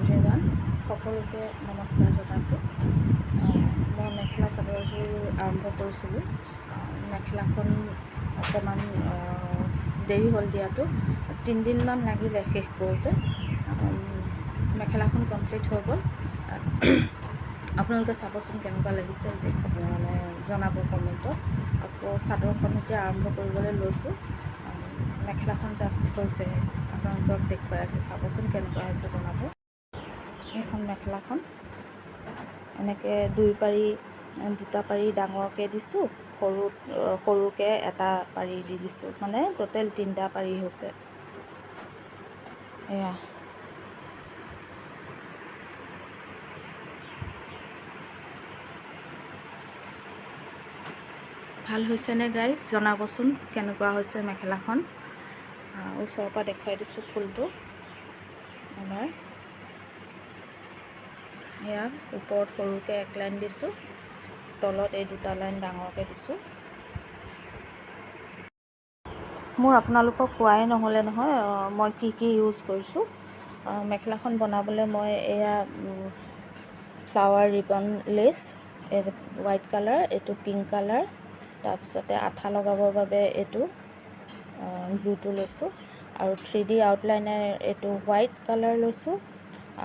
Everyone সকলোকে নমস্কাৰ জনাইছোঁ। মই মেখেলা চাদৰযোৰ আৰম্ভ কৰিছিলোঁ। মেখেলাখন অকণমান দেৰি হ'ল দিয়াটো, 3 দিনমান লাগিলে শেষ কৰোঁতে। মেখেলাখন কমপ্লিট হৈ গ'ল। আপোনালোকে চাবচোন কেনেকুৱা লাগিছে, মানে জনাব কমেণ্টত। আকৌ চাদৰখন এতিয়া আৰম্ভ কৰিবলৈ লৈছোঁ। মেখেলাখন জাষ্ট হৈছেহে, আপোনালোকক দেখুৱাই আছোঁ, চাবচোন কেনেকুৱা হৈছে জনাব। এইখন মেখেলাখন এনেকৈ দুটা পাৰি ডাঙৰকৈ দিছোঁ, সৰুকৈ এটা পাৰি দি দিছোঁ, মানে টোটেল 3টা পাৰি হৈছে। এয়া ভাল হৈছেনে গাইজ, জনাবচোন কেনেকুৱা হৈছে মেখেলাখন। ওচৰৰ পৰা দেখুৱাই দিছোঁ ফুলটো এবাৰ। এয়া ওপৰত সৰুকৈ 1 লাইন দিছোঁ, তলত এই 2টা লাইন ডাঙৰকৈ দিছোঁ। মোৰ আপোনালোকক কোৱাই নহ'লে নহয়, মই কি ইউজ কৰিছোঁ। মেখেলাখন বনাবলৈ মই এয়া ফ্লাৱাৰ ৰিবন লেছ, এই হোৱাইট কালাৰ, এইটো পিংক কালাৰ, তাৰপিছতে আঠা লগাবৰ বাবে এইটো গ্লুটো লৈছোঁ, আৰু 3D আউটলাইনাৰ এইটো হোৱাইট কালাৰ লৈছোঁ,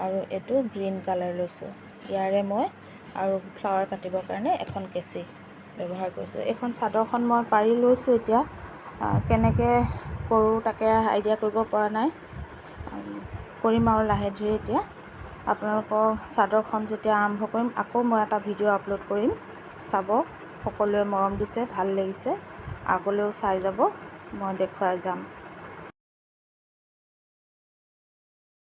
আৰু এইটো গ্ৰীণ কালাৰ লৈছোঁ। ইয়াৰে মই আৰু ফ্লাৱাৰ কাটিবৰ কাৰণে এখন কেঁচি ব্যৱহাৰ কৰিছোঁ। এইখন চাদৰখন মই পাৰি লৈছোঁ। এতিয়া কেনেকৈ কৰোঁ তাকে আইডিয়া কৰিব পৰা নাই, কৰিম আৰু লাহে ধীৰে। এতিয়া আপোনালোকৰ চাদৰখন যেতিয়া আৰম্ভ কৰিম, আকৌ মই এটা ভিডিঅ' আপলোড কৰিম, চাব। সকলোৱে মৰম দিছে, ভাল লাগিছে, আগলৈও চাই যাব, মই দেখুৱাই যাম।